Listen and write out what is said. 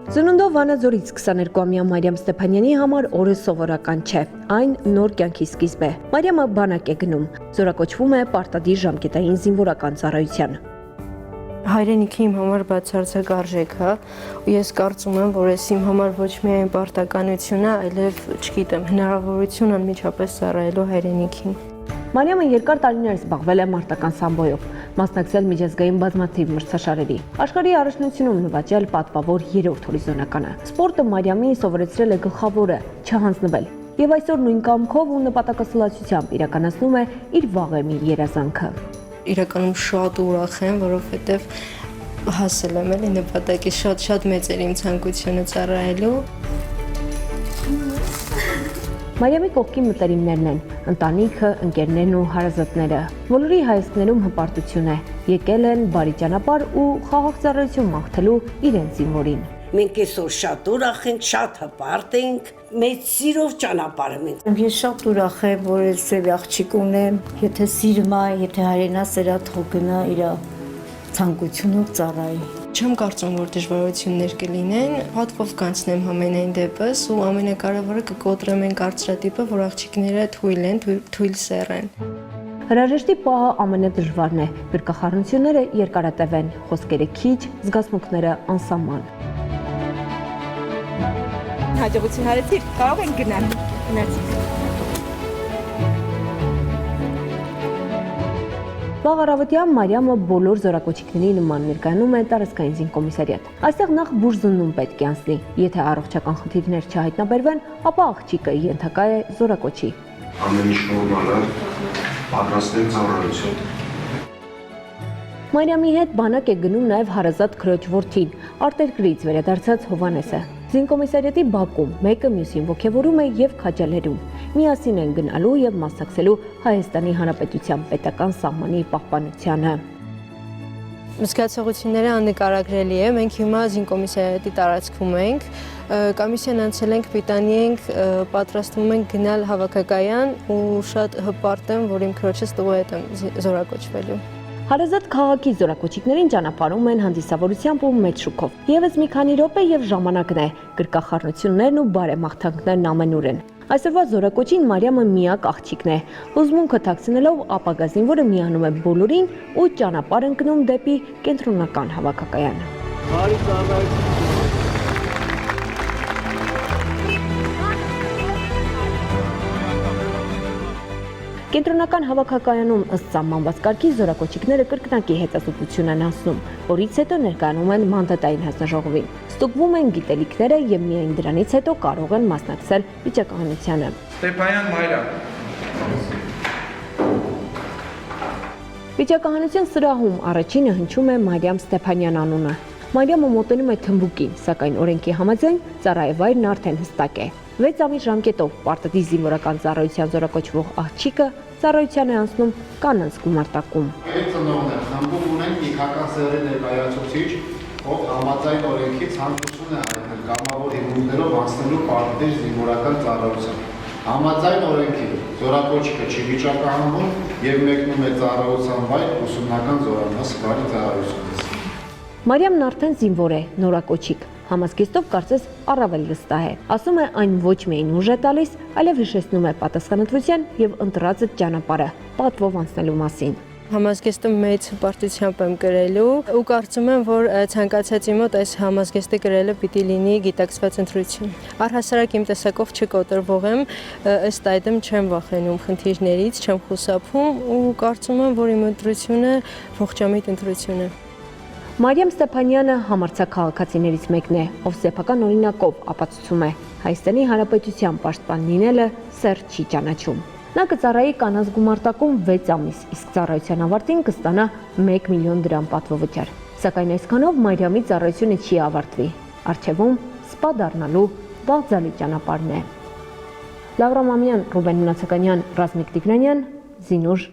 Ծնունդով Վանաձորից 22-ամյա Մարիամ Ստեփանյանի համար օրը սովորական չէ, այն նոր կյանքի սկիզբ է։ Մարիամը բանակ է գնում, զորակոչվում է պարտադիր ժամկետային զինվորական ծառայության։ Հայրենիքը իմ համար բացարձակ արժեք է, ու ես կարծում եմ, որ ես իմ համար ոչ միայն պարտականություն է, այլև, չգիտեմ, հնարավորություն անմիջապես ծառայելու հայրենիքին։ Մարիամը երկար տարիներ զբաղվել է մարտական սամբոյով, մասնակցել միջազգային բազմաթիվ մրցաշարերի, աշխարհի առաջնությունում նվաճել պատվավոր 3-րդ հորիզոնականը։ Սպորտը Մարիամին սովորեցրել է գլխավորը՝ չհանձնվել, եւ այսօր նույն կամքով ու նպատակասլացությամբ իրականացնում է իր վաղեմի երազանքը։ Իրականում շատ ուրախ եմ, որովհետև հասել եմ էլի նպատակի, շատ մեծ էր իմ ցանկությունը ծառայելու։ Մարիամի կողքի մտերիմներն են, ընտանիքը, ընկերներն ու հարազատները։ Բոլորի հայացքներում հպարտություն է, եկել են բարի ճանապարհ ու խաղաղ ծառայություն մաղթելու իրենց զինվորին։ Մենք այսօր շատ ուրախ ենք, շատ հպարտ ենք, մեծ սիրով ճանապարհում ենք։ Ես շատ ուրախ եմ, որ ես սև աղջիկ ունեմ, եթե սիրում է, եթե հայրենասեր է, թող գնա իր ցանկությունով ծառայի։ Չեմ կարծում, որ դժվարություններ կլինեն, պատվով կանցնեմ ամենայն դեպս ու ամենակարևորը կկոտրեմ այն կարծրատիպը, որ աղջիկները թույլ են, թույլ սեռ են։ Հրաժեշտի պահը ամենադժվարն է, գրկախառնությունները երկարատև են, խոսքերը քիչ, զգացմունքները անսահման։ Հաջողություն հարեցիր, կարող ենք գնալ։ Գնացինք։ Վաղ առավոտյան Մարիամը բոլոր զորակոչիկների նման ներկայանում է տարածքային զինկոմիսարիատ։ Այստեղ նախ բուժզննում պետք է անցնի։ Եթե առողջական խնդիրներ չհայտնաբերվեն, ապա աղջիկը ենթակա է զորակոչի։ Ամեն ինչ նորմալ է, պատրաստել ծառայություն։ Մարիամի հետ բանակ է գնում նաև հարազատ քրոջ որդին, արտերկրից վերադարձած Հովհաննեսը։ Զինկոմիսարիատի բակում մեկը մյուսին ոգևորում է եւ քաջալերում։ Միասին են գնալու եւ մասնակցելու Հայաստանի Հանրապետության պետական սահմանի պահպանությանը։ Զգացողությունները աննկարագրելի է, մենք հիմա զինկոմիսարիատի տարածքում ենք, կոմիսիան անցել ենք, պիտանի ենք, պատրաստվում ենք գնալ հավաքակայան ու շատ հպարտ եմ, որ իմ քրոջս տղու հետ եմ զորակոչվելու։ Հարազատ քաղաքի զորակոչիկներին ճանապարհում են հանդիսավորությամբ ու մեծ շուկով։ Եվս մի քանի րոպե եւ ժամանակն է, գրկախառնություններն ու բարեմաղթանքներն ամենուր են։ Այսօրվա զորակոչին Մարիամը միակ աղջիկն է։ Հուզմունքը թաքցնելով ապագա զինվորը միանում է բոլորին ու ճանապարհ ընկնում դեպի կենտրոնական հավաքակայան։ Բարի ծառայություն։ Կենտրոնական հավաքակայանում ըստ սահմանված կարգի զորակոչիկները կրկնակի հետազոտություն են անցնում, որից հետո ներկայանում են մանդատային հանձնաժողովին։ Ստուգվում են գիտելիքները եւ միայն դրանից հետո կարող են մասնակցել վիճակահանությանը։ Ստեփանյան Մարիամ։ Վիճակահանության սրահում առաջինը հնչում է Մարիամ Ստեփանյան անունը։ Մարիամը մոտենում է թմբուկին, սակայն օրենքի համաձայն ծառայավայրն արդեն հստակ է։ 6 ամիս ժամկետով պարտադիր զինվորական ծառայության զորակոչվող աղջիկը ծառայության է անցնում կանանց գումարտակում։ Այդ ծնողներ խմբում ունեն ինքական սեռի ներկայացուցիչ, ով համաձայն օրենքի ցանկություն է հայտնել կամավոր հիմունքներով անցնելու պարտադիր զինվորական ծառայության։ Համաձայն օրենքի զորակոչիկը չի վիճակահանվում եւ մեկնում է ծառայության վայր ուսումնական զորամաս բարի ծառայություն։ Մարիամն արդեն զինվոր է, նորակոչիկ։ Համազգեստով կարծես առավել վստահ է։ Ասում է այն ոչ միայն ուժ է տալիս, այլև հիշեցնում է պատասխանատվության եւ ընտրած ճանապարհը պատվով անցնելու մասին։ Համազգեստը մեծ հպարտությամբ եմ կրելու ու կարծում եմ, որ ցանկացածի մոտ այս համազգեստը կրելը պիտի լինի գիտակցված ընտրություն։ Առհասարակ իմ տեսակով չկոտրվող եմ, ըստ այդմ չեմ վախենում խնդիրներից, չեմ խուսափում ու կարծում եմ, որ իմ ընտրությունը ողջամիտ ընտրություն է։ Մարիամ Ստեփանյանը համարձակ քաղաքացիներից մեկն է, ով սեփական օրինակով ապացուցում է Հայաստանի Հանրապետության պաշտպան լինելը սեր չի ճանաչում։ Նա կծառայի կանանց գումարտակում 6 ամիս, իսկ ծառայության ավարտին կստանա 1 միլիոն դրամ պատվովճար։ Սակայն այսքանով Մարիամի ծառայությունը չի ավարտվի։ Առջևում սպա դառնալու բաղձալի ճանապարհն է։ Լավրա Մամյան, Ռուբեն Մնացականյան, Ռազմիկ Տիգրանյան, Զինուժ